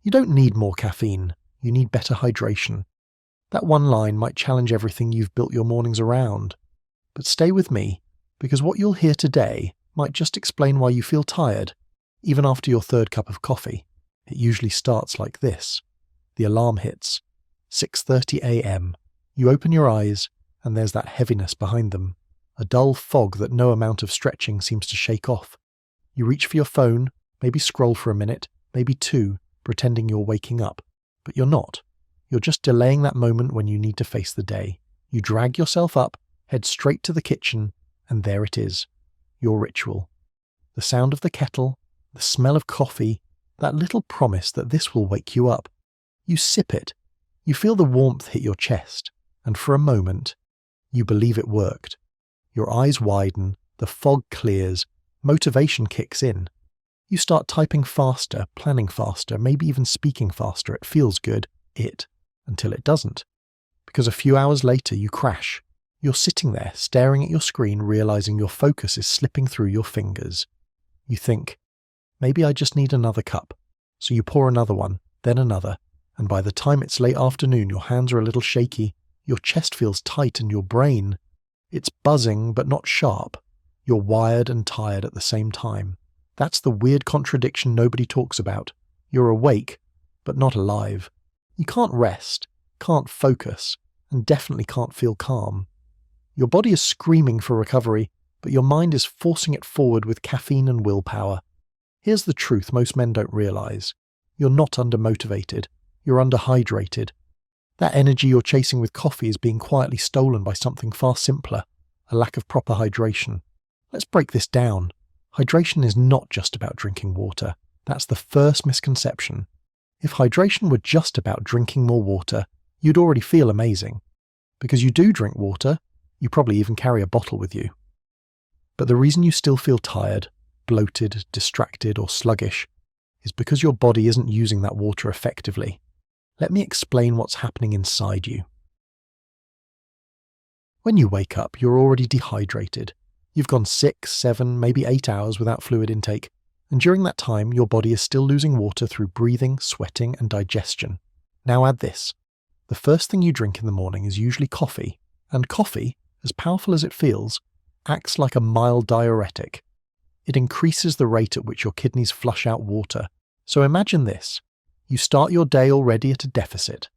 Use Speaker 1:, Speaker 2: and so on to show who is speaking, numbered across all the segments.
Speaker 1: You don't need more caffeine, you need better hydration. That one line might challenge everything you've built your mornings around. But stay with me, because what you'll hear today might just explain why you feel tired, even after your third cup of coffee. It usually starts like this. The alarm hits. 6:30 a.m. You open your eyes, and there's that heaviness behind them. A dull fog that no amount of stretching seems to shake off. You reach for your phone, maybe scroll for a minute, maybe two, pretending you're waking up. But you're not. You're just delaying that moment when you need to face the day. You drag yourself up, head straight to the kitchen, and there it is. Your ritual. The sound of the kettle, the smell of coffee, that little promise that this will wake you up. You sip it. You feel the warmth hit your chest, and for a moment, you believe it worked. Your eyes widen, the fog clears, motivation kicks in. You start typing faster, planning faster, maybe even speaking faster. It feels good, until it doesn't. Because a few hours later you crash. You're sitting there, staring at your screen, realizing your focus is slipping through your fingers. You think, maybe I just need another cup. So you pour another one, then another, and by the time it's late afternoon your hands are a little shaky, your chest feels tight and your brain, it's buzzing but not sharp. You're wired and tired at the same time. That's the weird contradiction nobody talks about. You're awake, but not alive. You can't rest, can't focus, and definitely can't feel calm. Your body is screaming for recovery, but your mind is forcing it forward with caffeine and willpower. Here's the truth most men don't realize. You're not undermotivated. You're underhydrated. That energy you're chasing with coffee is being quietly stolen by something far simpler, a lack of proper hydration. Let's break this down. Hydration is not just about drinking water. That's the first misconception. If hydration were just about drinking more water, you'd already feel amazing. Because you do drink water, you probably even carry a bottle with you. But the reason you still feel tired, bloated, distracted, or sluggish is because your body isn't using that water effectively. Let me explain what's happening inside you. When you wake up, you're already dehydrated. You've gone 6, 7, maybe 8 hours without fluid intake, and during that time your body is still losing water through breathing, sweating, and digestion. Now add this. The first thing you drink in the morning is usually coffee, and coffee, as powerful as it feels, acts like a mild diuretic. It increases the rate at which your kidneys flush out water. So imagine this. You start your day already at a deficit.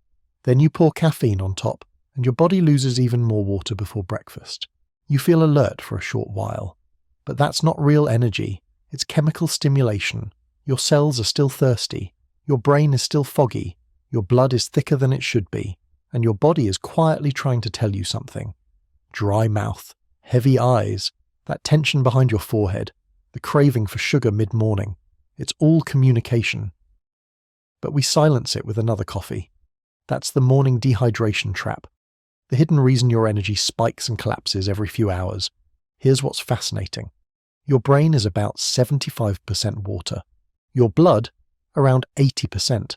Speaker 1: Then you pour caffeine on top, and your body loses even more water before breakfast. You feel alert for a short while. But that's not real energy. It's chemical stimulation. Your cells are still thirsty. Your brain is still foggy. Your blood is thicker than it should be. And your body is quietly trying to tell you something. Dry mouth, heavy eyes, that tension behind your forehead, the craving for sugar mid-morning. It's all communication. But we silence it with another coffee. That's the morning dehydration trap. The hidden reason your energy spikes and collapses every few hours. Here's what's fascinating. Your brain is about 75% water. Your blood, around 80%.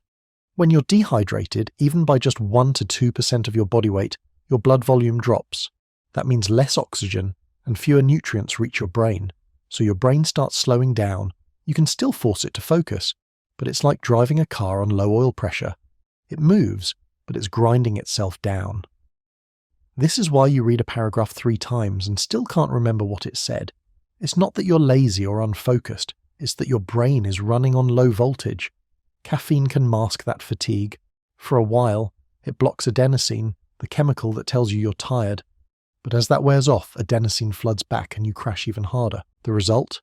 Speaker 1: When you're dehydrated, even by just 1 to 2% of your body weight, your blood volume drops. That means less oxygen and fewer nutrients reach your brain. So your brain starts slowing down. You can still force it to focus, but it's like driving a car on low oil pressure. It moves, but it's grinding itself down. This is why you read a paragraph 3 times and still can't remember what it said. It's not that you're lazy or unfocused, it's that your brain is running on low voltage. Caffeine can mask that fatigue. For a while, it blocks adenosine, the chemical that tells you you're tired. But as that wears off, adenosine floods back and you crash even harder. The result?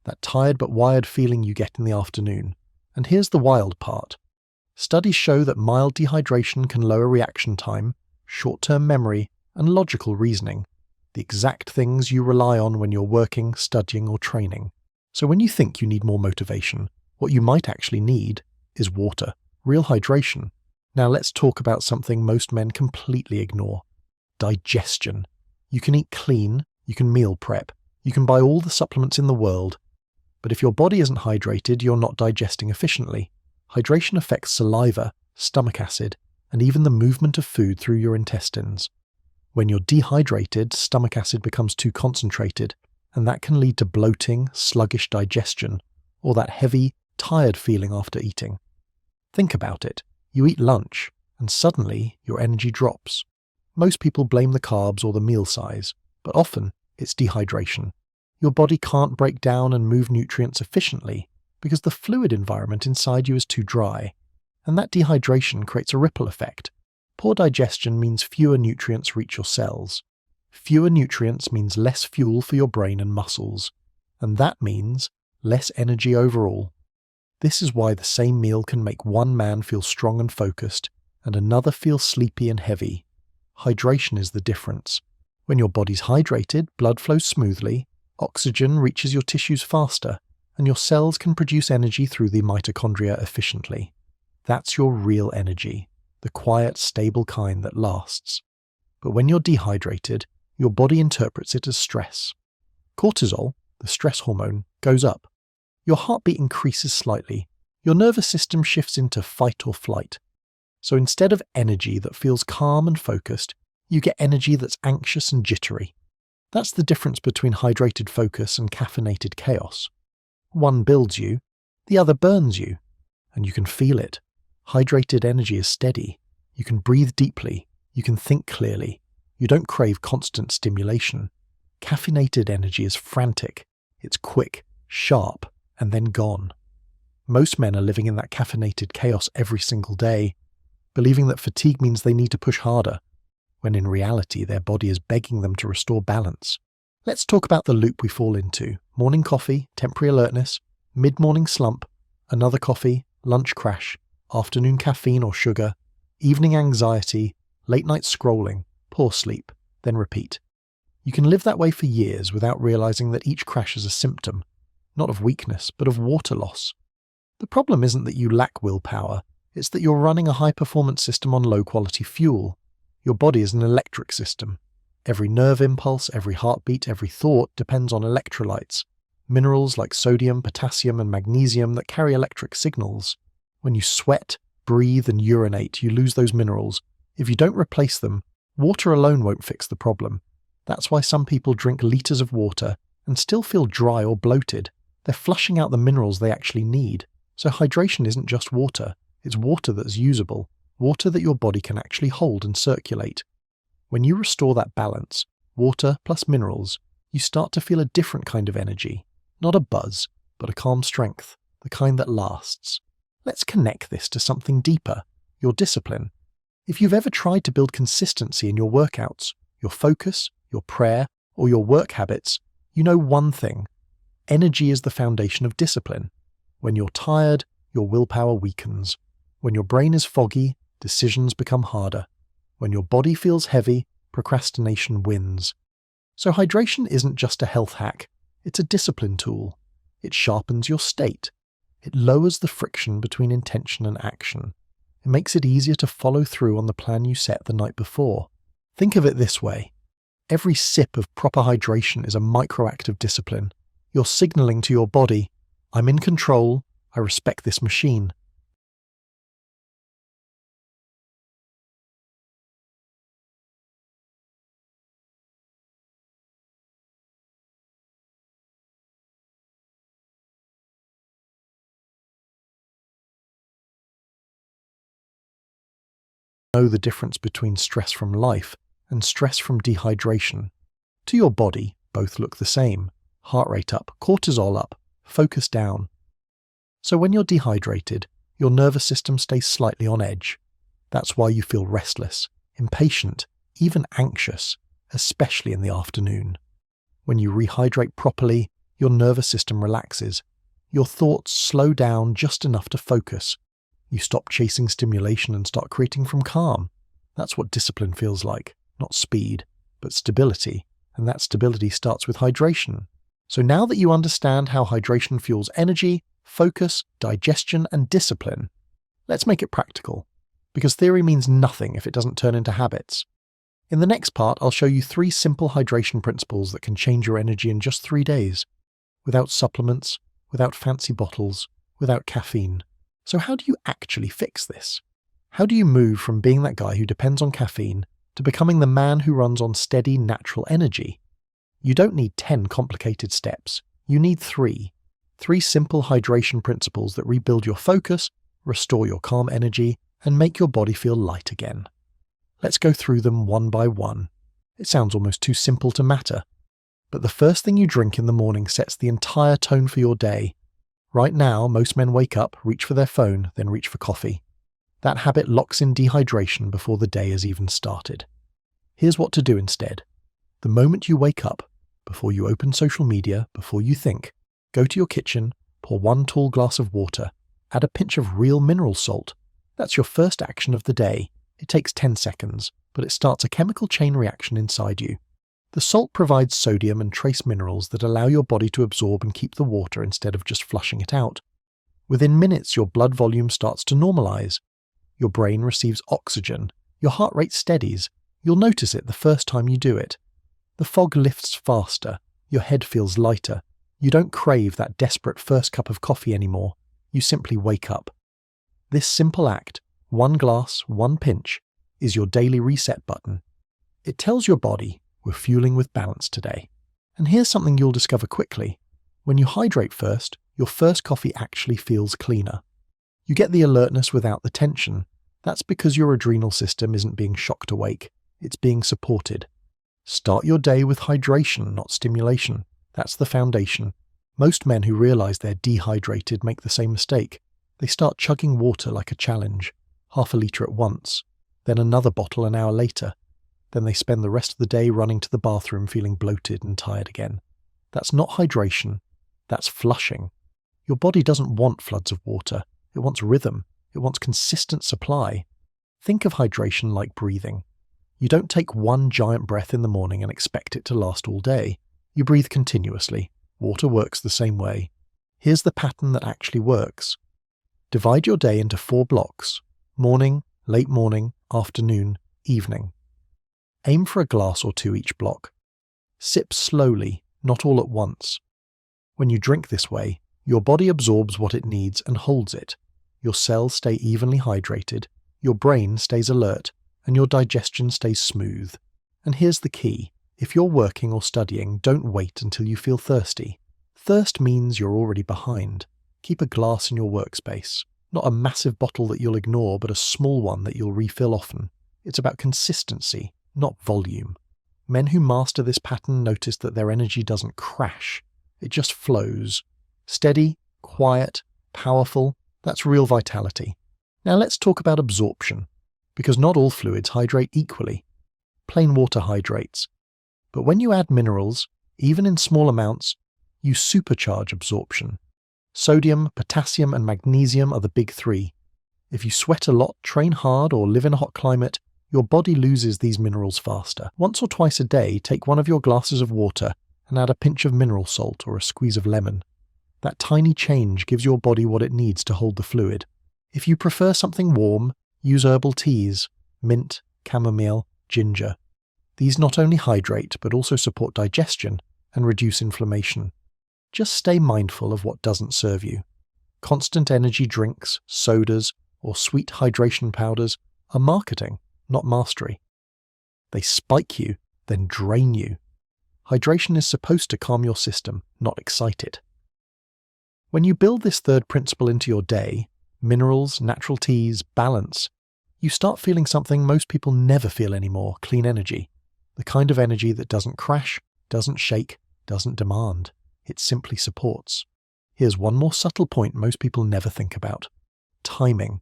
Speaker 1: That tired but wired feeling you get in the afternoon. And here's the wild part. Studies show that mild dehydration can lower reaction time, short-term memory, and logical reasoning. The exact things you rely on when you're working, studying, or training. So when you think you need more motivation, what you might actually need is water, real hydration. Now let's talk about something most men completely ignore. Digestion. You can eat clean, you can meal prep, you can buy all the supplements in the world, but if your body isn't hydrated, you're not digesting efficiently. Hydration affects saliva, stomach acid, and even the movement of food through your intestines. When you're dehydrated, stomach acid becomes too concentrated, and that can lead to bloating, sluggish digestion, or that heavy, tired feeling after eating. Think about it. You eat lunch, and suddenly your energy drops. Most people blame the carbs or the meal size, but often it's dehydration. Your body can't break down and move nutrients efficiently because the fluid environment inside you is too dry, and that dehydration creates a ripple effect. Poor digestion means fewer nutrients reach your cells. Fewer nutrients means less fuel for your brain and muscles, and that means less energy overall. This is why the same meal can make one man feel strong and focused, and another feel sleepy and heavy. Hydration is the difference. When your body's hydrated, blood flows smoothly, oxygen reaches your tissues faster, and your cells can produce energy through the mitochondria efficiently. That's your real energy, the quiet, stable kind that lasts. But when you're dehydrated, your body interprets it as stress. Cortisol, the stress hormone, goes up. Your heartbeat increases slightly. Your nervous system shifts into fight or flight. So instead of energy that feels calm and focused, you get energy that's anxious and jittery. That's the difference between hydrated focus and caffeinated chaos. One builds you, the other burns you, and you can feel it. Hydrated energy is steady. You can breathe deeply. You can think clearly. You don't crave constant stimulation. Caffeinated energy is frantic. It's quick, sharp, and then gone. Most men are living in that caffeinated chaos every single day, believing that fatigue means they need to push harder, when in reality their body is begging them to restore balance. Let's talk about the loop we fall into. Morning coffee, temporary alertness, mid-morning slump, another coffee, lunch crash, afternoon caffeine or sugar, evening anxiety, late night scrolling, poor sleep, then repeat. You can live that way for years without realizing that each crash is a symptom, not of weakness, but of water loss. The problem isn't that you lack willpower, it's that you're running a high-performance system on low-quality fuel. Your body is an electric system. Every nerve impulse, every heartbeat, every thought depends on electrolytes, minerals like sodium, potassium, and magnesium that carry electric signals. When you sweat, breathe, and urinate, you lose those minerals. If you don't replace them, water alone won't fix the problem. That's why some people drink liters of water and still feel dry or bloated. They're flushing out the minerals they actually need. So hydration isn't just water, it's water that's usable, water that your body can actually hold and circulate. When you restore that balance, water plus minerals, you start to feel a different kind of energy. Not a buzz, but a calm strength, the kind that lasts. Let's connect this to something deeper, your discipline. If you've ever tried to build consistency in your workouts, your focus, your prayer, or your work habits, you know one thing. Energy is the foundation of discipline. When you're tired, your willpower weakens. When your brain is foggy, decisions become harder. When your body feels heavy, procrastination wins. So hydration isn't just a health hack, it's a discipline tool. It sharpens your state. It lowers the friction between intention and action. It makes it easier to follow through on the plan you set the night before. Think of it this way. Every sip of proper hydration is a microact of discipline. You're signaling to your body, I'm in control, I respect this machine. Know the difference between stress from life and stress from dehydration. To your body, both look the same. Heart rate up, cortisol up, focus down. So when you're dehydrated, your nervous system stays slightly on edge. That's why you feel restless, impatient, even anxious, especially in the afternoon. When you rehydrate properly, your nervous system relaxes. Your thoughts slow down just enough to focus. You stop chasing stimulation and start creating from calm. That's what discipline feels like, not speed, but stability, and that stability starts with hydration. So now that you understand how hydration fuels energy, focus, digestion, and discipline, let's make it practical, because theory means nothing if it doesn't turn into habits. In the next part, I'll show you 3 simple hydration principles that can change your energy in just 3 days, without supplements, without fancy bottles, without caffeine. So how do you actually fix this? How do you move from being that guy who depends on caffeine to becoming the man who runs on steady, natural energy? You don't need 10 complicated steps. You need 3. 3 simple hydration principles that rebuild your focus, restore your calm energy, and make your body feel light again. Let's go through them one by one. It sounds almost too simple to matter. But the first thing you drink in the morning sets the entire tone for your day. Right now, most men wake up, reach for their phone, then reach for coffee. That habit locks in dehydration before the day has even started. Here's what to do instead. The moment you wake up, before you open social media, before you think, go to your kitchen, pour one tall glass of water, add a pinch of real mineral salt. That's your first action of the day. It takes 10 seconds, but it starts a chemical chain reaction inside you. The salt provides sodium and trace minerals that allow your body to absorb and keep the water instead of just flushing it out. Within minutes, your blood volume starts to normalize. Your brain receives oxygen. Your heart rate steadies. You'll notice it the first time you do it. The fog lifts faster. Your head feels lighter. You don't crave that desperate first cup of coffee anymore. You simply wake up. This simple act, one glass, one pinch, is your daily reset button. It tells your body, we're fueling with balance today. And here's something you'll discover quickly. When you hydrate first, your first coffee actually feels cleaner. You get the alertness without the tension. That's because your adrenal system isn't being shocked awake. It's being supported. Start your day with hydration, not stimulation. That's the foundation. Most men who realize they're dehydrated make the same mistake. They start chugging water like a challenge, half a litre at once, then another bottle an hour later. Then they spend the rest of the day running to the bathroom feeling bloated and tired again. That's not hydration. That's flushing. Your body doesn't want floods of water. It wants rhythm. It wants consistent supply. Think of hydration like breathing. You don't take one giant breath in the morning and expect it to last all day. You breathe continuously. Water works the same way. Here's the pattern that actually works. Divide your day into 4 blocks: morning, late morning, afternoon, evening. Aim for a glass or 2 each block. Sip slowly, not all at once. When you drink this way, your body absorbs what it needs and holds it. Your cells stay evenly hydrated, your brain stays alert, and your digestion stays smooth. And here's the key. If you're working or studying, don't wait until you feel thirsty. Thirst means you're already behind. Keep a glass in your workspace. Not a massive bottle that you'll ignore, but a small one that you'll refill often. It's about consistency, not volume. Men who master this pattern notice that their energy doesn't crash. It just flows. Steady, quiet, powerful. That's real vitality. Now let's talk about absorption, because not all fluids hydrate equally. Plain water hydrates. But when you add minerals, even in small amounts, you supercharge absorption. Sodium, potassium, and magnesium are the big 3. If you sweat a lot, train hard, or live in a hot climate, your body loses these minerals faster. Once or twice a day, take one of your glasses of water and add a pinch of mineral salt or a squeeze of lemon. That tiny change gives your body what it needs to hold the fluid. If you prefer something warm, use herbal teas, mint, chamomile, ginger. These not only hydrate but also support digestion and reduce inflammation. Just stay mindful of what doesn't serve you. Constant energy drinks, sodas, or sweet hydration powders are marketing, not mastery. They spike you, then drain you. Hydration is supposed to calm your system, not excite it. When you build this third principle into your day, minerals, natural teas, balance, you start feeling something most people never feel anymore: clean energy. The kind of energy that doesn't crash, doesn't shake, doesn't demand. It simply supports. Here's one more subtle point most people never think about. Timing.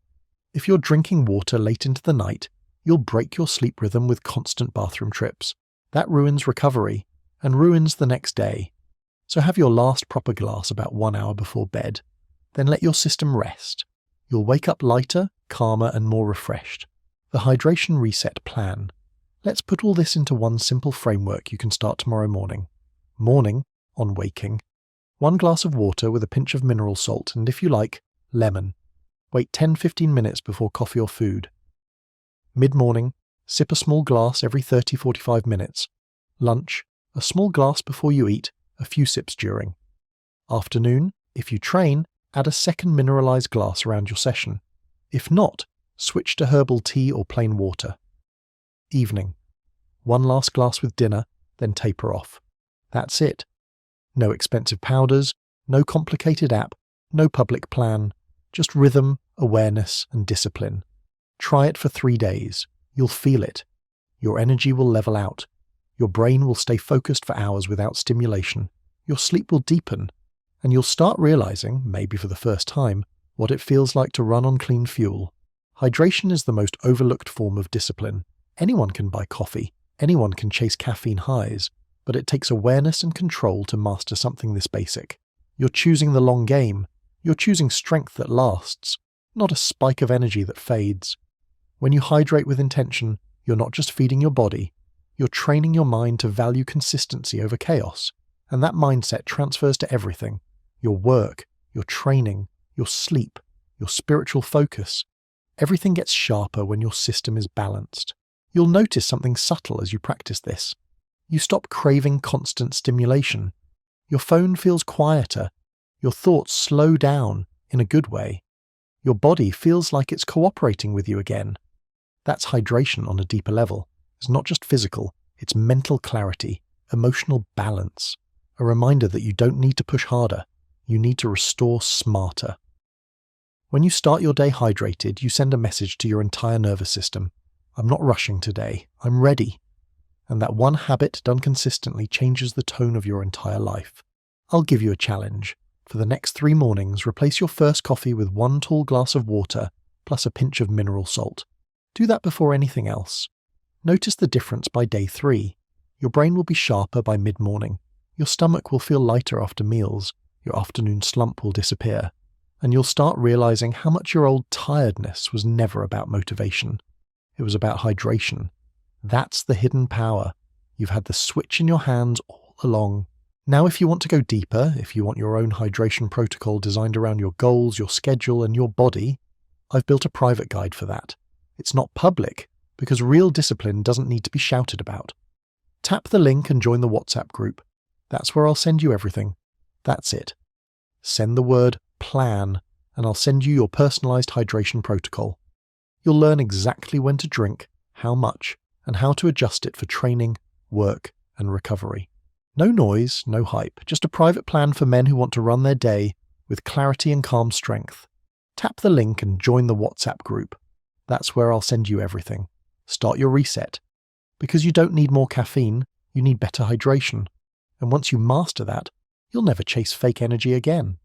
Speaker 1: If you're drinking water late into the night, you'll break your sleep rhythm with constant bathroom trips. That ruins recovery and ruins the next day. So have your last proper glass about 1 hour before bed. Then let your system rest. You'll wake up lighter, calmer, and more refreshed. The hydration reset plan. Let's put all this into one simple framework you can start tomorrow morning. Morning, on waking. 1 glass of water with a pinch of mineral salt and, if you like, lemon. Wait 10-15 minutes before coffee or food. Mid-morning, sip a small glass every 30-45 minutes. Lunch, a small glass before you eat, a few sips during. Afternoon, if you train, add a second mineralized glass around your session. If not, switch to herbal tea or plain water. Evening, 1 last glass with dinner, then taper off. That's it. No expensive powders, no complicated app, no public plan, Just rhythm, awareness, and discipline. Try it for 3 days. You'll feel it. Your energy will level out. Your brain will stay focused for hours without stimulation. Your sleep will deepen. And you'll start realizing, maybe for the first time, what it feels like to run on clean fuel. Hydration is the most overlooked form of discipline. Anyone can buy coffee. Anyone can chase caffeine highs. But it takes awareness and control to master something this basic. You're choosing the long game. You're choosing strength that lasts, not a spike of energy that fades. When you hydrate with intention, you're not just feeding your body, you're training your mind to value consistency over chaos. And that mindset transfers to everything: your work, your training, your sleep, your spiritual focus. Everything gets sharper when your system is balanced. You'll notice something subtle as you practice this. You stop craving constant stimulation. Your phone feels quieter. Your thoughts slow down in a good way. Your body feels like it's cooperating with you again. That's hydration on a deeper level. It's not just physical, it's mental clarity, emotional balance, a reminder that you don't need to push harder, you need to restore smarter. When you start your day hydrated, you send a message to your entire nervous system. I'm not rushing today, I'm ready. And that one habit done consistently changes the tone of your entire life. I'll give you a challenge. For the next 3 mornings, replace your first coffee with 1 tall glass of water plus a pinch of mineral salt. Do that before anything else. Notice the difference by day 3. Your brain will be sharper by mid-morning. Your stomach will feel lighter after meals. Your afternoon slump will disappear. And you'll start realizing how much your old tiredness was never about motivation. It was about hydration. That's the hidden power. You've had the switch in your hands all along. Now, if you want to go deeper, if you want your own hydration protocol designed around your goals, your schedule, and your body, I've built a private guide for that. It's not public, because real discipline doesn't need to be shouted about. Tap the link and join the WhatsApp group. That's where I'll send you everything. That's it. Send the word PLAN, and I'll send you your personalized hydration protocol. You'll learn exactly when to drink, how much, and how to adjust it for training, work, and recovery. No noise, no hype, just a private plan for men who want to run their day with clarity and calm strength. Tap the link and join the WhatsApp group. That's where I'll send you everything. Start your reset. Because you don't need more caffeine, you need better hydration. And once you master that, you'll never chase fake energy again.